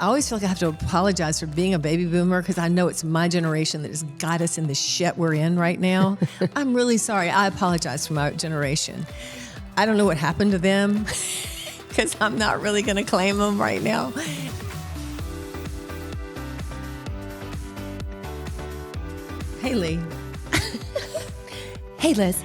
I always feel like I have to apologize for being a baby boomer because I know it's my generation that has got us in the shit we're in right now. I'm really sorry. I apologize for my generation. I don't know what happened to them because I'm not really going to claim them right now. Hey, Lee. Hey, Liz.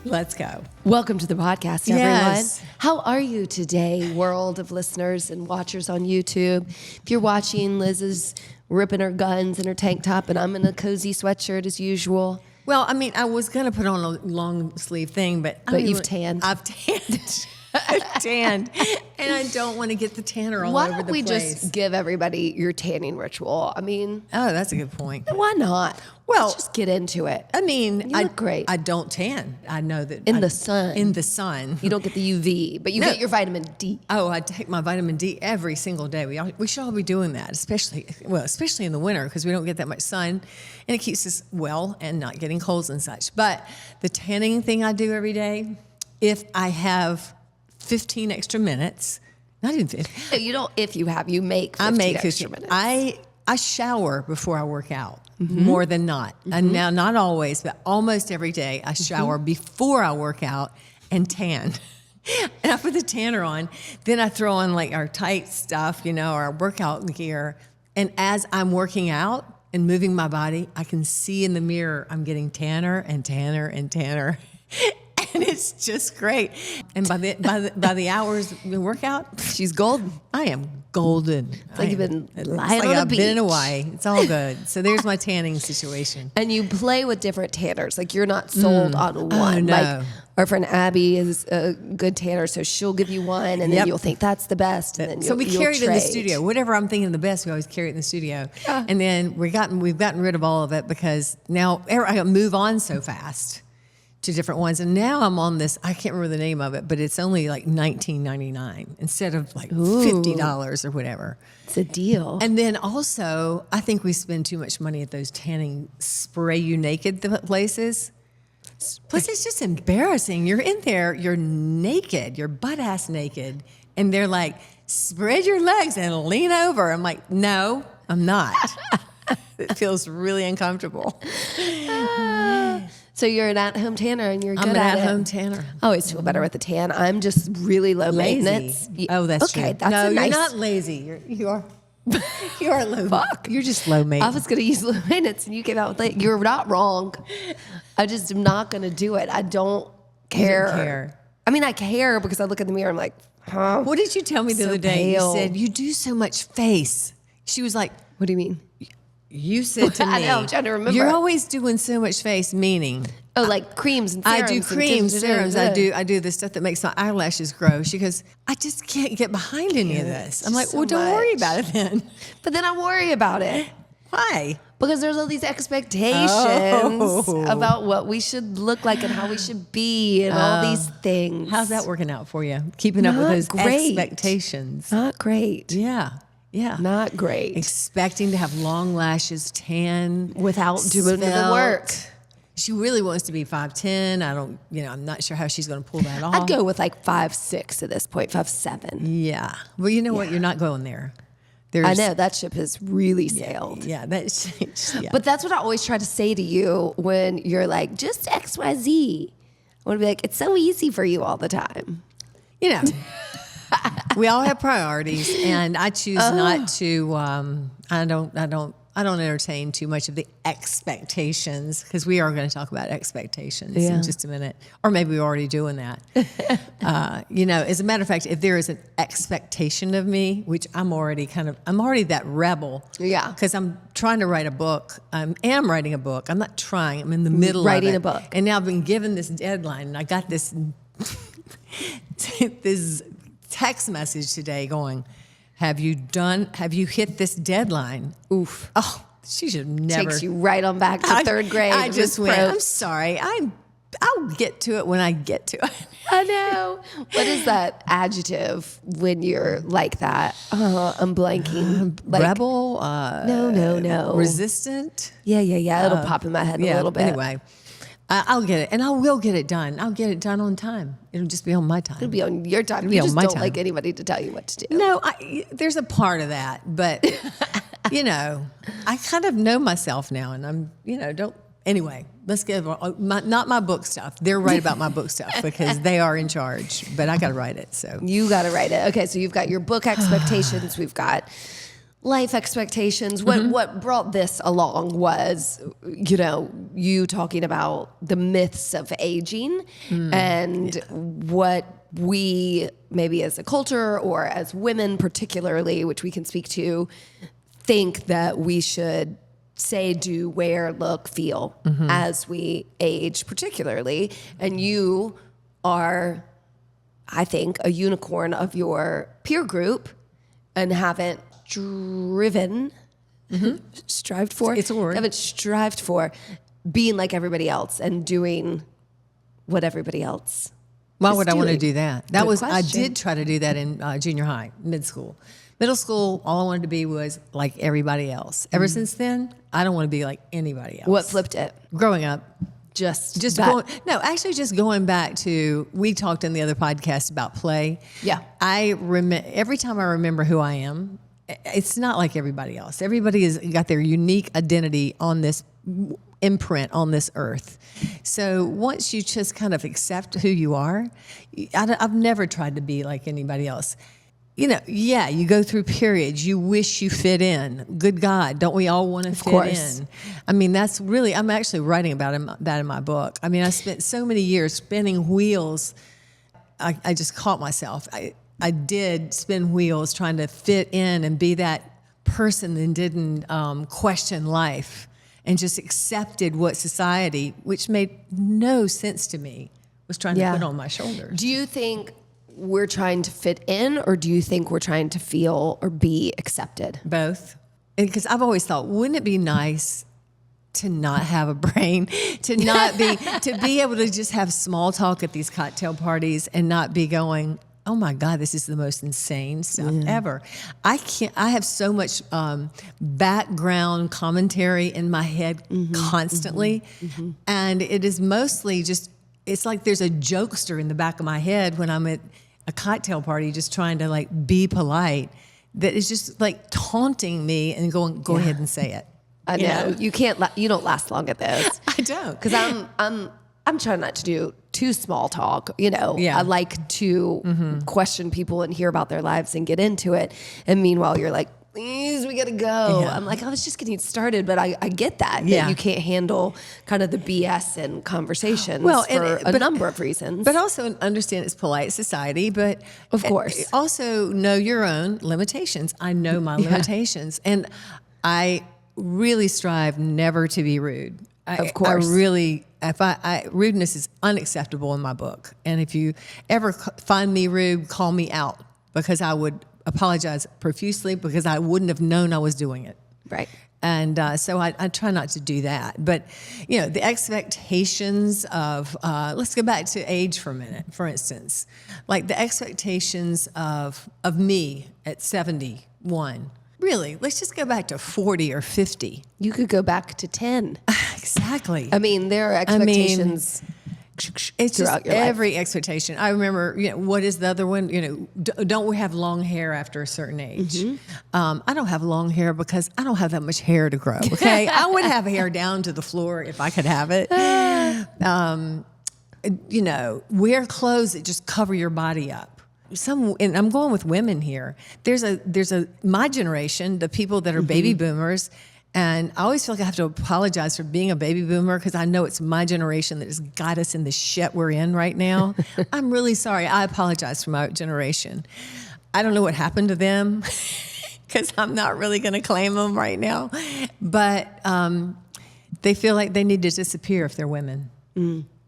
Let's go. Welcome to the podcast, everyone. Yes. How are you today, world of listeners and watchers on YouTube? If you're watching, Liz is ripping her guns in her tank top, and I'm in a cozy sweatshirt as usual. Well, I mean, I was going to put on a long sleeve thing, but You've tanned. I've tanned. I've tanned. And I don't want to get the tanner all over the place. Why don't we just give everybody your tanning ritual? I mean, oh, that's a good point. why not? Well, Let's just get into it. I mean, You look great. I don't tan. I know that. In the sun. In the sun. You don't get the UV, but you get your vitamin D. Oh, I take my vitamin D every single day. We should all be doing that, especially in the winter because we don't get that much sun, and it keeps us well and not getting colds and such. But the tanning thing I do every day, if I have 15 extra minutes, not even 15. You don't. If you have, you make 15 extra minutes. I shower before I work out, more than not. And now, not always, but almost every day, I shower before I work out and tan. And I put the tanner on. Then I throw on like our tight stuff, our workout gear. And as I'm working out and moving my body, I can see in the mirror I'm getting tanner and tanner and tanner. And it's just great. And by the hours we work out, She's golden. I am golden. It's like you've been lying on a I've beach. been in Hawaii. It's all good. So there's my tanning situation. And you play with different tanners. Like you're not sold on one. no. Like our friend Abby is a good tanner, so she'll give you one, and then you'll think that's the best. And then So we you'll carry it in the trade. studio. Whatever I'm thinking the best, we always carry it in the studio. And then we've gotten rid of all of it because now I move on so fast to different ones. And now I'm on this, I can't remember the name of it, but it's only like $19.99 instead of like $50 or whatever. It's a deal. And then also, I think we spend too much money at those tanning spray you naked places. Plus, it's just embarrassing. You're in there, you're naked, you're butt ass naked, and they're like, spread your legs and lean over. I'm like, no, I'm not. It feels really uncomfortable. So you're an at-home tanner, and you're good I'm an at at-home it. tanner. I always feel better with the tan. I'm just really low maintenance. Oh, that's true. Okay, that's no, a nice. you're not lazy. You are. You are low. Fuck. You're just low I maintenance. was going to use low maintenance, and you came out with it. You're not wrong. I just am not going to do it. I don't care. You don't care. I mean, I care because I look in the mirror. I'm like, huh? What did you tell me the So other day? pale. You said you do so much face. She was like, What do you mean? you said to me, I know, I'm trying to remember. You're always doing so much face, meaning Oh, like creams and serums. I do and creams, serums. I da-da-da-da. do the stuff that makes my eyelashes grow. She goes, I just can't get behind any of this. I'm like, so well, don't worry much. about it then. But then I worry about it Why? because there's all these expectations about what we should look like and how we should be and all these things. How's that working out for you? Keeping up with Not those great. expectations. Not great. Yeah. Yeah. Not great. Expecting to have long lashes, tan, Without doing the svelte. work. She really wants to be 5'10". I'm not sure how she's going to pull that off. I'd go with like 5'6" at this point, 5'7". Yeah. Well, you know what? You're not going there. I know that ship has really sailed. Yeah. Yeah. But that's what I always try to say to you when you're like, just XYZ. I want to be like, it's so easy for you all the time. We all have priorities, and I choose not to. I don't entertain too much of the expectations because we are going to talk about expectations in just a minute, or maybe we're already doing that. As a matter of fact, if there is an expectation of me, which I'm already that rebel. Yeah. Because I'm trying to write a book. I am writing a book. I'm not trying. I'm in the middle Writing of it. a book. And now I've been given this deadline, and I got this this text message today going, have you hit this deadline? Oof. Oh, she should never. Takes you right on back to third grade. I just went, Pro. I'm sorry. I'll get to it when I get to it. I know. What is that adjective when you're like that? I'm blanking. Like, Rebel? No. Resistant? Yeah. It'll pop in my head a little bit. Anyway. I'll get it, and I will get it done. I'll get it done on time. It'll just be on my time. It'll be on your time. be You on just my don't time. like anybody to tell you what to do. No, there's a part of that, but I kind of know myself now, and I'm, don't. Anyway, let's get not my book stuff. They're right about my book stuff because they are in charge, but I got to write it. So You got to write it. Okay, so you've got your book expectations. We've got life expectations. What brought this along was, you talking about the myths of aging and what we, maybe as a culture or as women particularly, which we can speak to, think that we should say, do, wear, look, feel as we age particularly. And you are, I think, a unicorn of your peer group and haven't strived for. It's a word. Haven't strived for being like everybody else and doing what everybody else. why is would I want to doing. do that? Good I question. did try to do that in junior high, mid school. Middle school, all I wanted to be was like everybody else. Ever since then, I don't want to be like anybody else. What flipped it? Growing up, Just just going back to, we talked in the other podcast about play. Yeah. Every time I remember who I am, it's not like everybody else. Everybody has got their unique identity on this imprint on this earth. So once you just kind of accept who you are, I've never tried to be like anybody else. You go through periods. You wish you fit in. Good God, don't we all want to fit course. in? I mean, that's really, I'm actually writing about that in my book. I mean, I spent so many years spinning wheels. I just caught myself. I did spin wheels trying to fit in and be that person that didn't question life and just accepted what society, which made no sense to me, was trying to put on my shoulders. Do you think we're trying to fit in, or do you think we're trying to feel or be accepted? Both. Because I've always thought, wouldn't it be nice to not have a brain, to be able to just have small talk at these cocktail parties and not be going, oh my God, this is the most insane stuff ever. I have so much background commentary in my head constantly. And it is mostly just, it's like there's a jokester in the back of my head when I'm at a cocktail party just trying to like be polite, that is just like taunting me and going, go ahead and say it. I know. You can't. You don't last long at those. I don't. Because I'm trying not to do too small talk. Yeah. I like to question people and hear about their lives and get into it. And meanwhile, you're like, please, we gotta go. Yeah. I'm like, I was just getting started, but I get that you can't handle kind of the BS and conversations for a number of reasons. But also understand it's polite society, but Of course. Also know your own limitations. I know my limitations, and I really strive never to be rude. Of course. Rudeness is unacceptable in my book. And if you ever find me rude, call me out, because I would apologize profusely, because I wouldn't have known I was doing it. Right. And so I try not to do that. But, the expectations of, let's go back to age for a minute, for instance. Like the expectations of me at 71. Really, let's just go back to 40 or 50. You could go back to 10. Exactly. I mean, there are expectations. It's just throughout your life. every expectation. I remember, what is the other one? Don't we have long hair after a certain age? I don't have long hair because I don't have that much hair to grow. Okay, I would have hair down to the floor if I could have it. Wear clothes that just cover your body up. And I'm going with women here. There's my generation, the people that are baby boomers. And I always feel like I have to apologize for being a baby boomer, because I know it's my generation that has got us in the shit we're in right now. I'm really sorry. I apologize for my generation. I don't know what happened to them, because I'm not really going to claim them right now. But they feel like they need to disappear if they're women.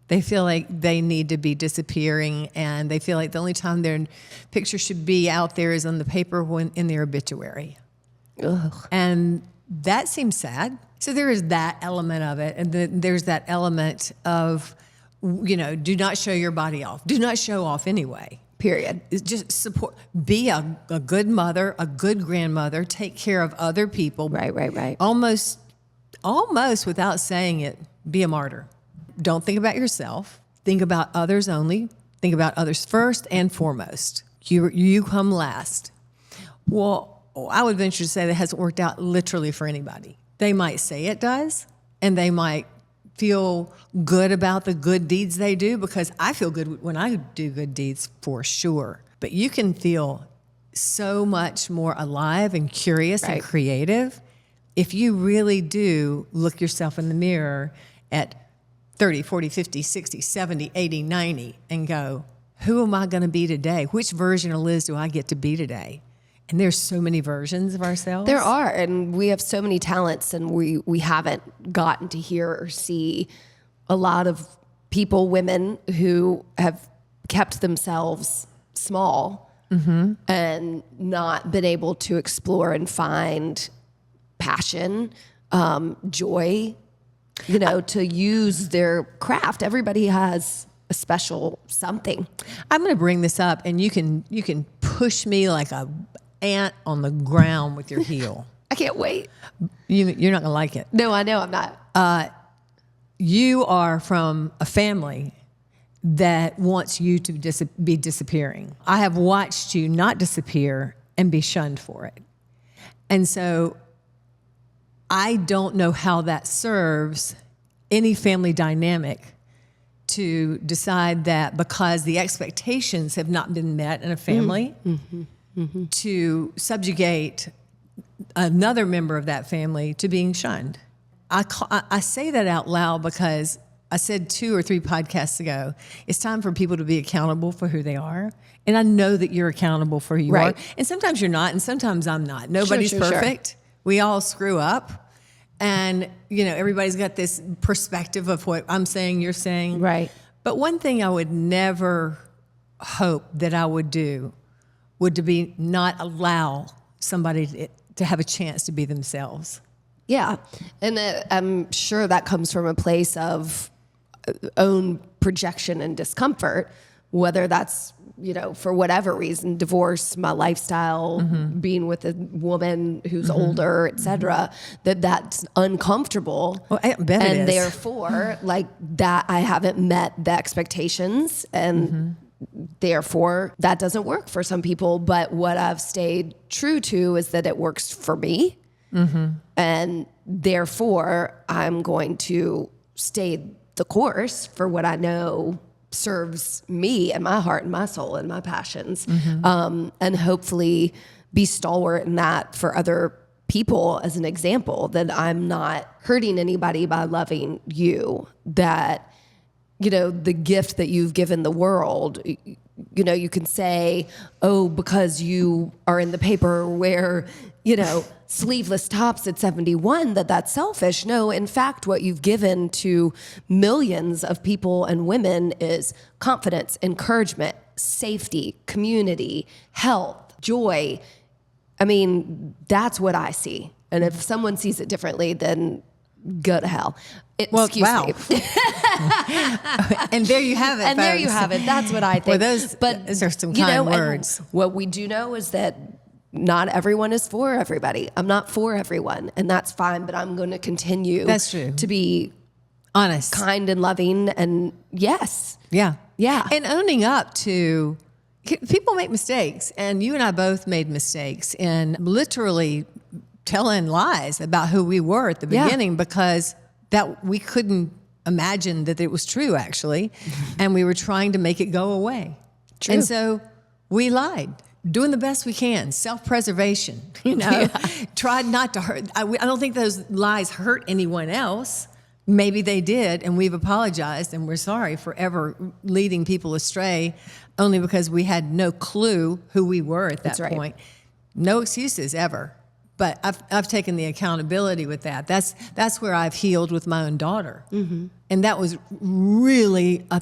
They feel like they need to be disappearing, and they feel like the only time their picture should be out there is on the paper in their obituary. Ugh. And that seems sad. So there is that element of it. And then there's that element of, do not show your body off. Do not show off anyway. Period. It's just support. Be a good mother, a good grandmother. Take care of other people. Right. Almost without saying it, be a martyr. don't think about yourself. Think about others only. Think about others first and foremost. You come last. Well, I would venture to say that hasn't worked out literally for anybody. They might say it does, and they might feel good about the good deeds they do, because I feel good when I do good deeds for sure. But you can feel so much more alive and curious and creative if you really do look yourself in the mirror at 30, 40, 50, 60, 70, 80, 90 and go, who am I going to be today? Which version of Liz do I get to be today? And there's so many versions of ourselves. There are, and we have so many talents, and we haven't gotten to hear or see a lot of people, women, who have kept themselves small and not been able to explore and find passion, joy, to use their craft. Everybody has a special something. I'm going to bring this up, and you can push me like a ant on the ground with your heel. I can't wait. You're not going to like it. No, I know I'm not. You are from a family that wants you to be disappearing. I have watched you not disappear and be shunned for it. And so I don't know how that serves any family dynamic to decide that because the expectations have not been met in a family, to subjugate another member of that family to being shunned. I say that out loud because I said 2 or 3 podcasts ago, it's time for people to be accountable for who they are. And I know that you're accountable for who you are. And sometimes you're not, and sometimes I'm not. Nobody's perfect. Sure. We all screw up. And, everybody's got this perspective of what I'm saying, you're saying. Right. But one thing I would never hope that I would do would to be not allow somebody to have a chance to be themselves. Yeah. And I'm sure that comes from a place of own projection and discomfort, whether that's, for whatever reason, divorce, my lifestyle, being with a woman who's older, et cetera, that's uncomfortable. Well, I bet it is. And therefore, like that, I haven't met the expectations, and therefore that doesn't work for some people. But what I've stayed true to is that it works for me. And therefore I'm going to stay the course for what I know serves me and my heart and my soul and my passions, and hopefully be stalwart in that for other people as an example, that I'm not hurting anybody by loving you, that, the gift that you've given the world, you can say, oh, because you are in the paper where, sleeveless tops at 71, that's selfish. No, in fact, what you've given to millions of people and women is confidence, encouragement, safety, community, health, joy. I mean, that's what I see. And if someone sees it differently, then go to hell. Excuse me. And there you have it. And folks. there you have it. That's what I think. Well, those are some kind words. What we do know is that not everyone is for everybody. I'm not for everyone, and that's fine, but I'm going to continue to be honest, kind and loving, and yes. Yeah. Yeah. And owning up to people make mistakes, and you and I both made mistakes in literally telling lies about who we were at the beginning because that we couldn't imagine that it was true actually, and we were trying to make it go away. True. And so we lied. Doing the best we can, self-preservation, tried not to hurt. I don't think those lies hurt anyone else. Maybe they did, and we've apologized, and we're sorry for ever leading people astray only because we had no clue who we were at that point. No excuses ever. But I've taken the accountability with that. That's where I've healed with my own daughter. And that was really a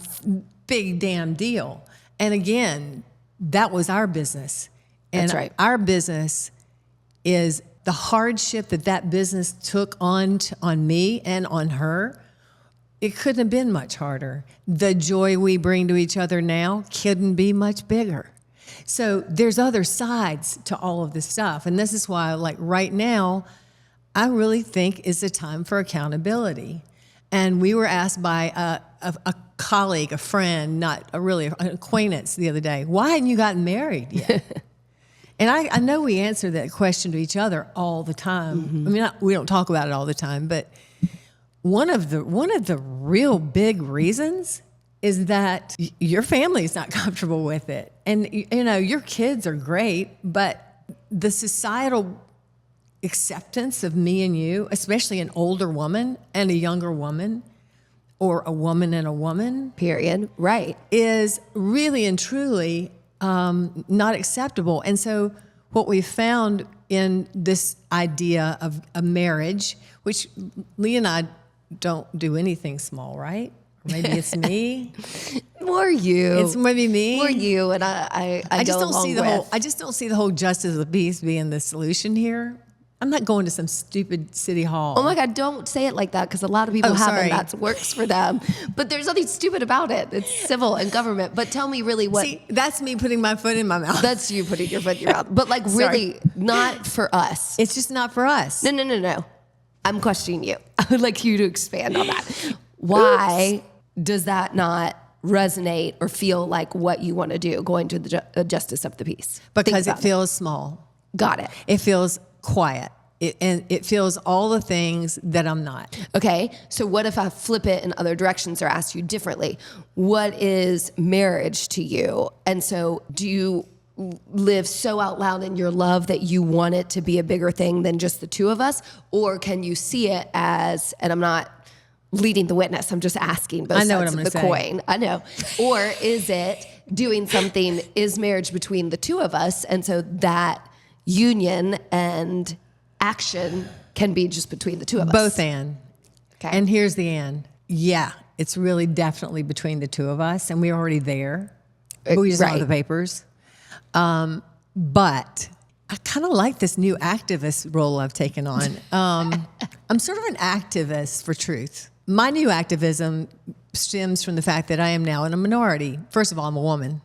big damn deal. And again, that was our business. And our business is the hardship that business took on me and on her. It couldn't have been much harder. The joy we bring to each other now couldn't be much bigger. So there's other sides to all of this stuff. And this is why, like right now, I really think it's a time for accountability. And we were asked by a colleague, a friend, not a really an acquaintance the other day, why hadn't you gotten married yet? And I know we answer that question to each other all the time. I mean, we don't talk about it all the time, but one of the real big reasons is that your family is not comfortable with it. And, you know, your kids are great, but the societal acceptance of me and you, especially an older woman and a younger woman, or a woman and a woman, Period. Right. is really and truly not acceptable. And so what we found in this idea of a marriage, which Lee and I don't do anything small, right? Or maybe it's me. More you. It's maybe me. More you, and I just go don't along see the with. whole. I just don't see the whole justice of the peace being the solution here. I'm not going to some stupid city hall. Oh my God, don't say it like that, because a lot of people have it. That works for them. But there's nothing stupid about it. It's civil and government. But tell me really what. See, that's me putting my foot in my mouth. That's you putting your foot in your mouth. But like really, not for us. It's just not for us. No. I'm questioning you. I would like you to expand on that. Why does that not resonate or feel like what you want to do, going to the justice of the peace? Because it feels small. Got it. It feels quiet. And it feels all the things that I'm not. Okay, so what if I flip it in other directions or ask you differently? What is marriage to you? And so do you live so out loud in your love that you want it to be a bigger thing than just the two of us? Or can you see it as, and I'm not leading the witness, I'm just asking both sides of the coin. I know. Or is it doing something, is marriage between the two of us? And so that union and action can be just between the two of us. Both and. Okay. And here's the and. Yeah, it's really definitely between the two of us, and we're already there. But we just don't have the papers. But I kind of like this new activist role I've taken on. I'm sort of an activist for truth. My new activism stems from the fact that I am now in a minority. First of all, I'm a woman.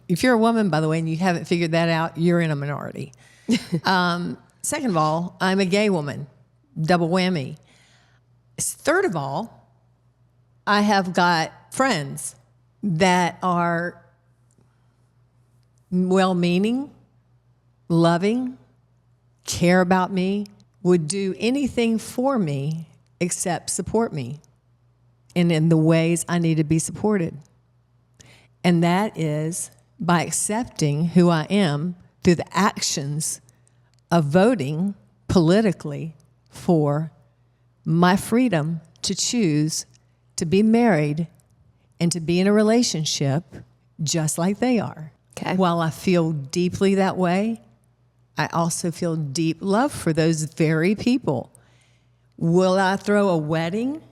If you're a woman, by the way, and you haven't figured that out, you're in a minority. Second of all, I'm a gay woman, double whammy. Third of all, I have got friends that are well-meaning, loving, care about me, would do anything for me except support me and in the ways I need to be supported. And that is by accepting who I am through the actions of voting politically for my freedom to choose to be married and to be in a relationship just like they are. Okay. While I feel deeply that way, I also feel deep love for those very people. Will I throw a wedding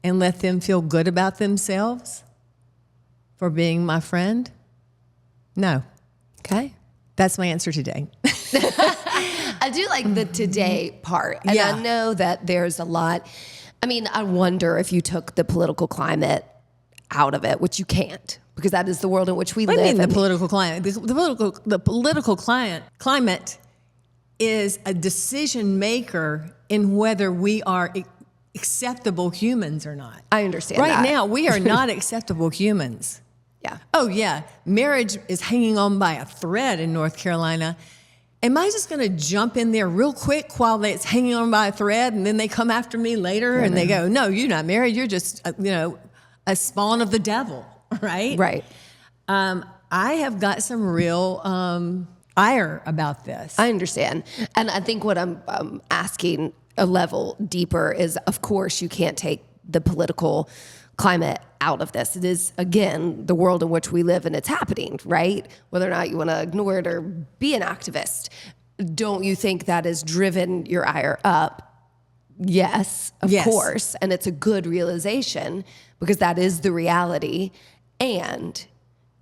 and let them feel good about themselves for being my friend? No. Okay. That's my answer today. I do like the today part. And Yeah. I know that there's a lot. I mean, I wonder if you took the political climate out of it, which you can't, because that is the world in which we live. I mean, the And political climate. The political climate is a decision maker in whether we are acceptable humans or not. I understand Right that. now, we are not acceptable humans. Yeah. Oh, yeah. Marriage is hanging on by a thread in North Carolina. Am I just going to jump in there real quick while it's hanging on by a thread, and then they come after me later and they go, no, you're not married. You're just, a spawn of the devil, right? Right. I have got some real ire about this. I understand. And I think what I'm asking a level deeper is, of course, you can't take the political climate out of this. It is, again, the world in which we live, and it's happening, right? Whether or not you want to ignore it or be an activist. Don't you think that has driven your ire up? Yes, of course. And it's a good realization, because that is the reality. And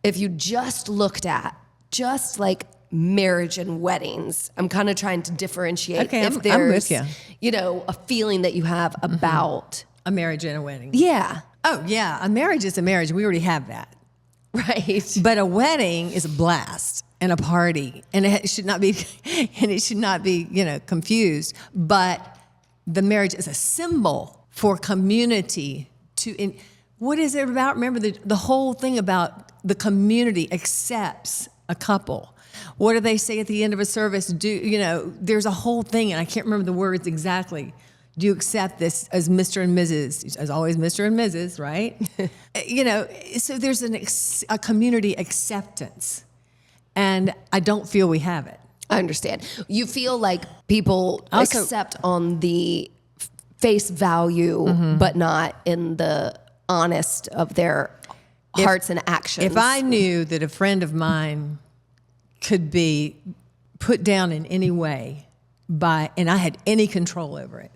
if you just looked at just like marriage and weddings, I'm kind of trying to differentiate if there's, I'm with you. A feeling that you have about A marriage and a wedding. Yeah. Oh, yeah. A marriage is a marriage. We already have that. Right. But a wedding is a blast and a party, and it should not be, confused. But the marriage is a symbol for community what is it about? Remember the whole thing about the community accepts a couple. What do they say at the end of a service? There's a whole thing, and I can't remember the words exactly. Do you accept this as Mr. and Mrs.? As always, Mr. and Mrs., right? So there's a community acceptance, and I don't feel we have it. I understand. You feel like people accept on the face value, but not in the honest of their hearts and actions. If I knew that a friend of mine could be put down in any way and I had any control over it,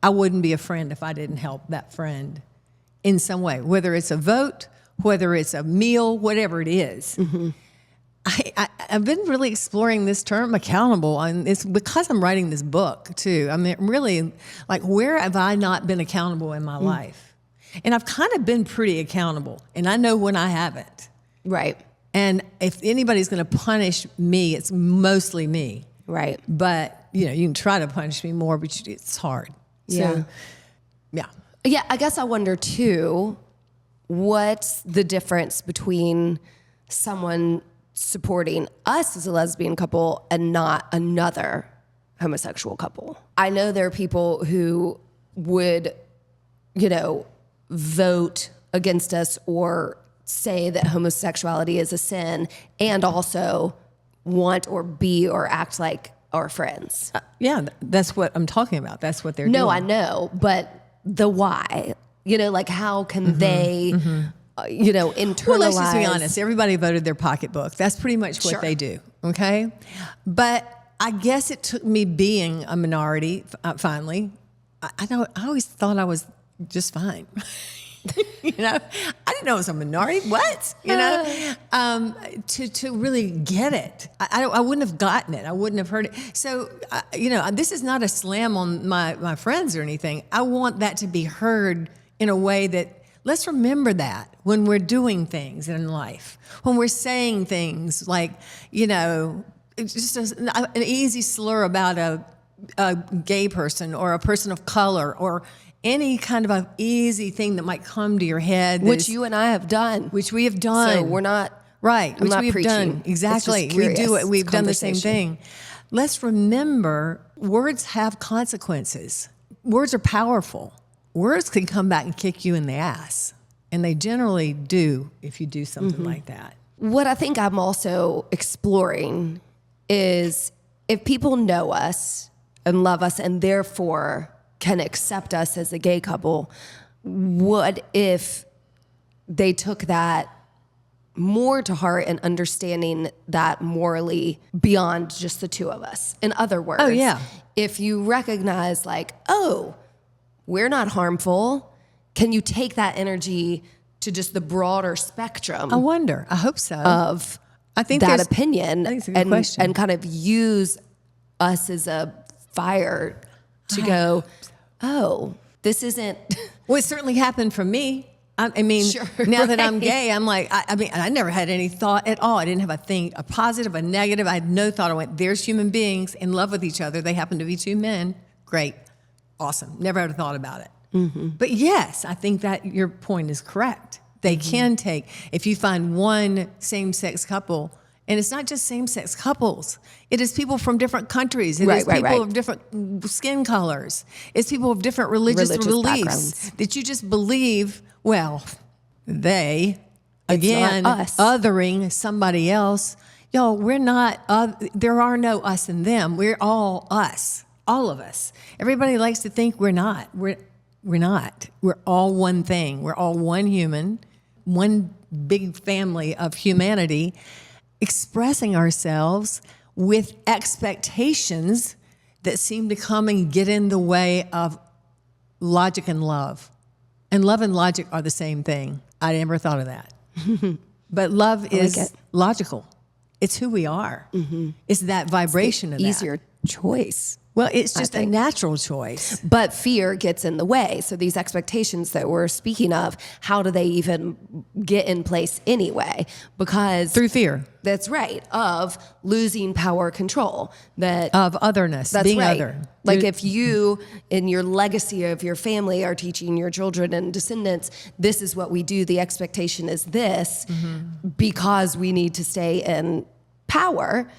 I wouldn't be a friend if I didn't help that friend in some way, whether it's a vote, whether it's a meal, whatever it is. Mm-hmm. I've been really exploring this term accountable, and it's because I'm writing this book too. I mean, really, like, where have I not been accountable in my life? And I've kind of been pretty accountable, and I know when I haven't. Right. And if anybody's going to punish me, it's mostly me. Right. But, you can try to punish me more, but it's hard. Yeah. So, yeah. Yeah, I guess I wonder too, what's the difference between someone supporting us as a lesbian couple and not another homosexual couple? I know there are people who would, vote against us or say that homosexuality is a sin and also want or be or act like our friends. Yeah, that's what I'm talking about. That's what they're doing. No, I know, but the why, like how can they, internalize? Well, let's just be honest. Everybody voted their pocketbook. That's pretty much what they do, okay? But I guess it took me being a minority, finally. I always thought I was just fine. I didn't know it was a minority. What? To really get it. I wouldn't have gotten it. I wouldn't have heard it. So, this is not a slam on my friends or anything. I want that to be heard in a way that, let's remember that when we're doing things in life, when we're saying things like, it's just an easy slur about a gay person or a person of color or any kind of an easy thing that might come to your head. Which you and I have done. Which we have done. So we're not... Right. I'm which not we've preaching. Done. Exactly. We do it. We've done the same thing. Let's remember, words have consequences. Words are powerful. Words can come back and kick you in the ass. And they generally do if you do something like that. What I think I'm also exploring is if people know us and love us and therefore can accept us as a gay couple, what if they took that more to heart and understanding that morally beyond just the two of us? In other words, if you recognize we're not harmful, can you take that energy to just the broader spectrum? I wonder. I hope so. Of I think that opinion I think it's a good question. And kind of use us as a fire to go, oh, this isn't... Well, it certainly happened for me. I mean, now that I'm gay, I'm like, I never had any thought at all. I didn't have a positive, a negative. I had no thought. I went, there's human beings in love with each other. They happen to be two men. Great. Awesome. Never had a thought about it. Mm-hmm. But yes, I think that your point is correct. They can take, if you find one same-sex couple, and it's not just same-sex couples. It is people from different countries. It is people of different skin colors. It's people of different religious beliefs backgrounds. that you just believe, they, again, us. othering somebody else. Yo, we're not, there are no us and them. We're all us, all of us. Everybody likes to think we're not. We're not. We're all one thing. We're all one human, one big family of humanity, expressing ourselves with expectations that seem to come and get in the way of logic and love. And love and logic are the same thing. I never thought of that. But love is logical. It's who we are. Mm-hmm. It's that vibration of that. Easier choice. Well, it's just a natural choice. But fear gets in the way. So these expectations that we're speaking of, how do they even get in place anyway? Because Through fear. That's right. Of losing power control. Of otherness, That's being right. other. Like if you, in your legacy of your family, are teaching your children and descendants, this is what we do. The expectation is this, because we need to stay in power,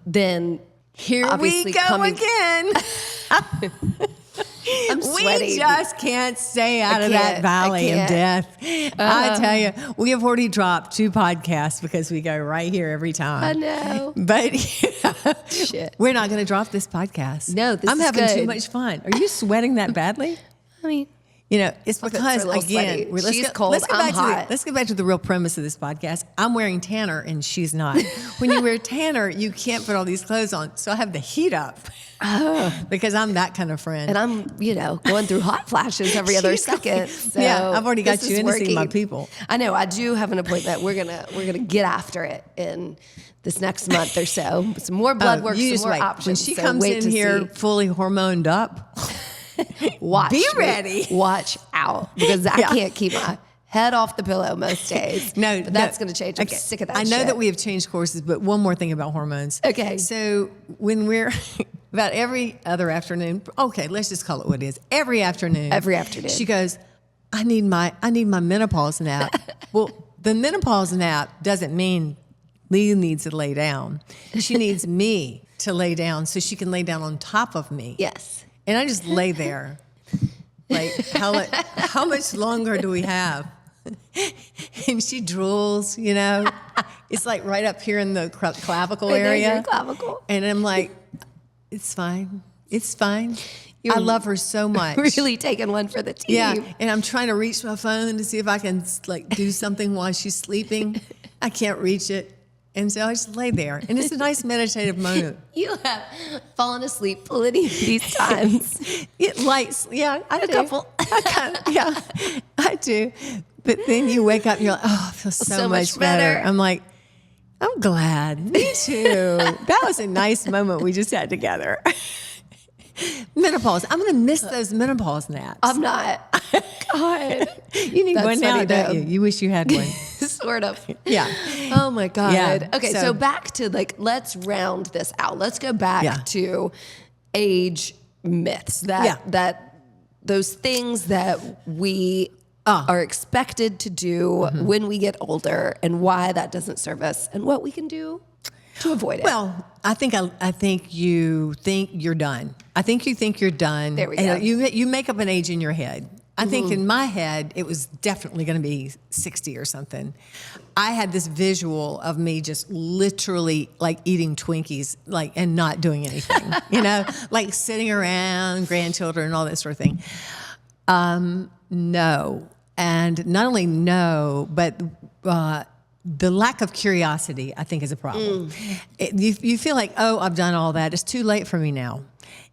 then Here obviously we go again. I'm sweating. We just can't stay out of that can't. valley I of death. I tell you, we have already dropped 2 podcasts because we go right here every time. I know. But Shit. we're not going to drop this podcast. No, this I'm is having too good. much fun. Are you sweating that badly? I mean, You know, it's My because, lips are a little again, sweaty. She's cold, I'm hot. let's get back to the real premise of this podcast. I'm wearing tanner and she's not. When you wear tanner, you can't put all these clothes on. So I have the heat up because I'm that kind of friend. and I'm, going through hot flashes every other second. So yeah, I've already got this you is in to see my working. people. I know. I do have an appointment. We're gonna get after it in this next month or so. Some more blood work, you some just more wait. options. When she So comes wait in to here see. fully hormoned up, Watch. Be ready. Watch out, because I can't keep my head off the pillow most days. No, but that's going to change. I'm sick of that I know shit. that we have changed courses, but one more thing about hormones. Okay. So when we're about every other afternoon, okay, let's just call it what it is. Every afternoon. She goes, I need my menopause nap. Well, the menopause nap doesn't mean Lee needs to lay down. She needs me to lay down so she can lay down on top of me. Yes. And I just lay there. Like, how much longer do we have? And she drools, It's like right up here in the clavicle area. Your clavicle. And I'm like, it's fine. It's fine. I love her so much. Really taking one for the team. Yeah. And I'm trying to reach my phone to see if I can do something while she's sleeping. I can't reach it. And so I just lay there. And it's a nice meditative moment. You have fallen asleep plenty of these times. A couple. I do. But then you wake up and you're like, oh, I feel so much better. I'm like, I'm glad. Me too. That was a nice moment we just had together. Menopause. I'm going to miss those menopause naps. I'm not. God. You need one now, don't you? You wish you had one. Sort of. Yeah. Oh my God. Yeah. Okay, so back to let's round this out. Let's go back to age myths. That those things that we are expected to do when we get older, and why that doesn't serve us, and what we can do to avoid it. Well, I think you think you're done. I think you think you're done. There we go. And you make up an age in your head. I think in my head, it was definitely going to be 60 or something. I had this visual of me just literally like eating Twinkies, and not doing anything, like sitting around, grandchildren and all that sort of thing. No. And not only no, but the lack of curiosity, I think, is a problem. You feel like, oh, I've done all that. It's too late for me now.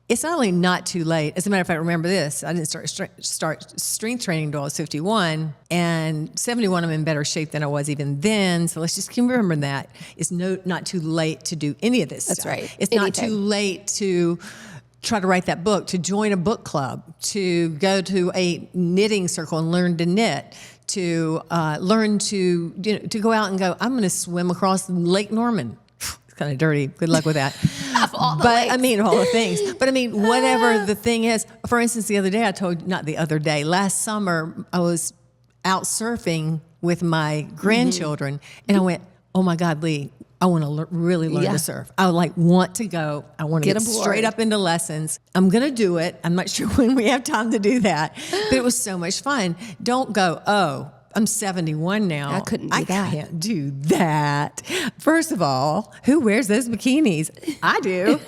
It's not only not too late. As a matter of fact, remember this. I didn't start strength training until I was 51. And 71, I'm in better shape than I was even then. So let's just keep remembering that. It's not too late to do any of this stuff. That's right. It's not too late to try to write that book, to join a book club, to go to a knitting circle and learn to knit, to learn to go out and go, I'm going to swim across Lake Norman. It's kind of dirty. Good luck with that. Of all the But lakes. I mean, all the things. But I mean, whatever the thing is. For instance, last summer, I was out surfing with my grandchildren, and I went, oh my God, Lee, I want to really learn to surf. I want to go. I want to get straight up into lessons. I'm going to do it. I'm not sure when we have time to do that, but it was so much fun. Don't go, oh, I'm 71 now. I couldn't do that. I can't do that. First of all, who wears those bikinis? I do.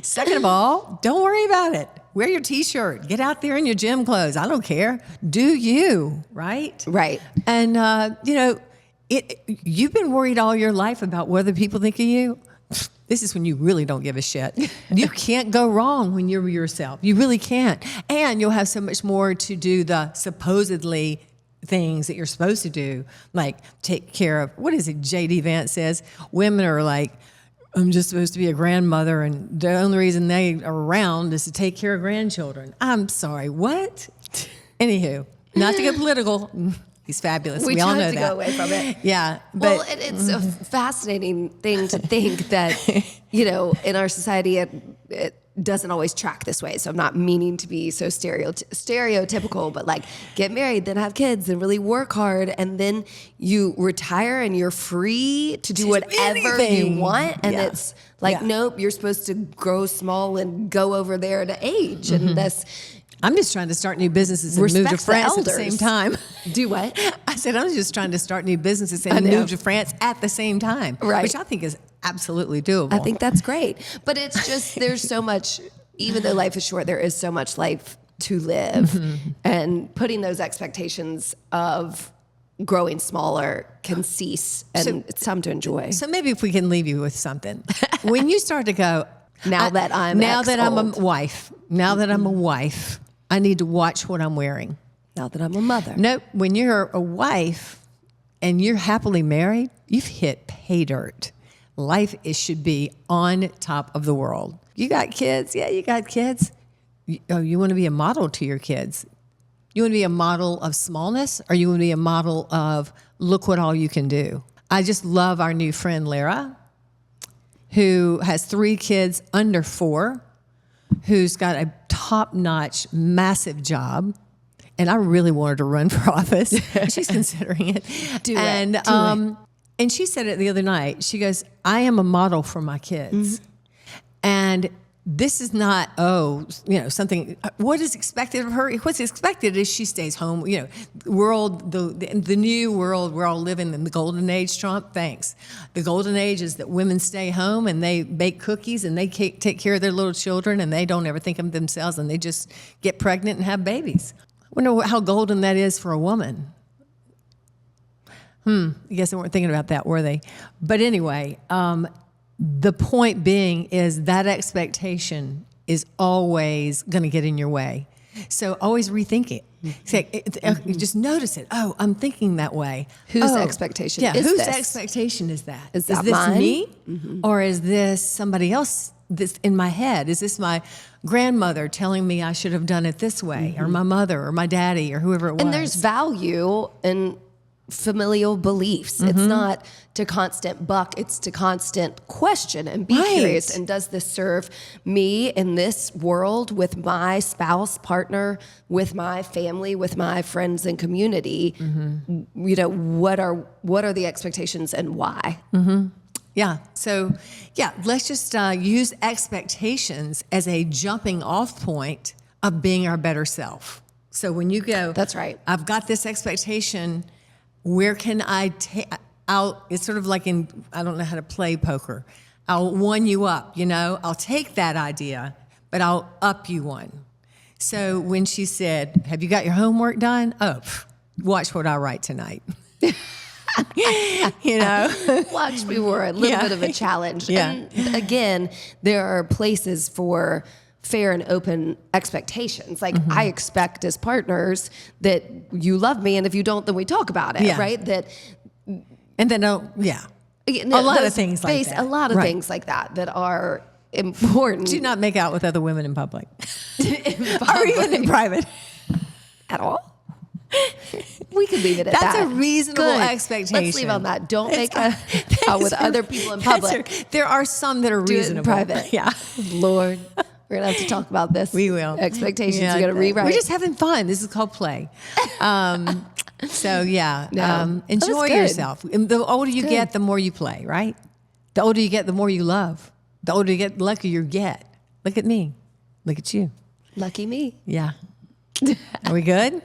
Second of all, don't worry about it. Wear your T-shirt. Get out there in your gym clothes. I don't care. Do you, right? Right. And, you've been worried all your life about what other people think of you. This is when you really don't give a shit. You can't go wrong when you're yourself. You really can't. And you'll have so much more to do the supposedly things that you're supposed to do, like take care of, what is it J.D. Vance says? Women are like I'm just supposed to be a grandmother, and the only reason they are around is to take care of grandchildren. I'm sorry, what? Anywho, not to get political. He's fabulous. We all know tried to that. go away from it. Yeah. Well, it's a fascinating thing to think that, in our society, it doesn't always track this way. So I'm not meaning to be so stereotypical, but like get married, then have kids, and really work hard, and then you retire and you're free to do whatever you want. And it's like, nope, you're supposed to grow small and go over there to age. And this. I'm just trying to start new businesses and move to France at the same time. Do what? I said, I'm just trying to start new businesses and move to France at the same time. Right. Which I think is absolutely doable. I think that's great. But it's just, there's so much, even though life is short, there is so much life to live. And putting those expectations of growing smaller can cease. And it's time to enjoy. So maybe if we can leave you with something. When you start to go, now that I'm a wife, I need to watch what I'm wearing. Now that I'm a mother. Nope. When you're a wife and you're happily married, you've hit pay dirt. Life should be on top of the world. You got kids? Yeah, you got kids. You want to be a model to your kids. You want to be a model of smallness, or you want to be a model of look what all you can do. I just love our new friend, Lara, who has 3 kids under 4, who's got a top-notch, massive job. And I really want her to run for office. She's considering it. Do it. And she said it the other night. She goes, I am a model for my kids. And this is not, something, what is expected of her? What's expected is she stays home. The new world, we're all living in the golden age, Trump, thanks. The golden age is that women stay home and they bake cookies and they take care of their little children and they don't ever think of themselves and they just get pregnant and have babies. I wonder how golden that is for a woman. I guess they weren't thinking about that, were they? But anyway, the point being is that expectation is always going to get in your way. So always rethink it. Just notice it. Oh, I'm thinking that way. Whose expectation is whose this? expectation is that? Is this mine? Me? Or Or is this somebody else that's in my head? Is this my grandmother telling me I should have done it this way? Or my mother or my daddy or whoever it was? And there's value in familial beliefs. It's not to constant buck, it's to constant question and be curious. And does this serve me in this world with my spouse, partner, with my family, with my friends and community? What are the expectations and why? Yeah. So, let's just use expectations as a jumping off point of being our better self. So when you go, that's right. I've got this expectation. Where can I take out? It's sort of like I don't know how to play poker. I'll one you up, I'll take that idea, but I'll up you one. So when she said, have you got your homework done? Oh, watch what I write tonight. Watch me for a little bit of a challenge. Yeah. And again, there are places for fair and open expectations. Like I expect as partners that you love me, and if you don't, then we talk about it, right? And then a lot of things like that. A lot of things like that are important. Do not make out with other women in public. Or even in private. At all. We could leave it at that. That's a reasonable expectation. Let's leave on that. Don't make out with other people in public. There are some that are reasonable. Do it in private. Yeah. Lord, we're going to have to talk about this. We will. Expectations. You're going to rewrite. We're just having fun. This is called play. Enjoy yourself. And the older you get, the more you play, right? The older you get, the more you love. The older you get, the luckier you get. Look at me. Look at you. Lucky me. Yeah. Are we good?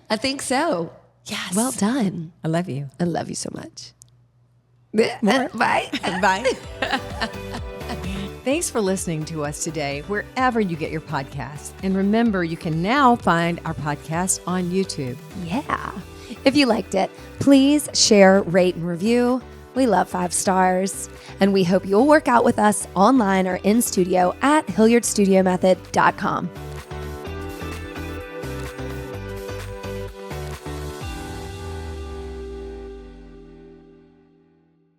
I think so. Yes. Well done. I love you. I love you so much. More? Bye. Bye. Thanks for listening to us today, wherever you get your podcasts. And remember, you can now find our podcast on YouTube. Yeah. If you liked it, please share, rate, and review. We love 5 stars. And we hope you'll work out with us online or in studio at HilliardStudioMethod.com.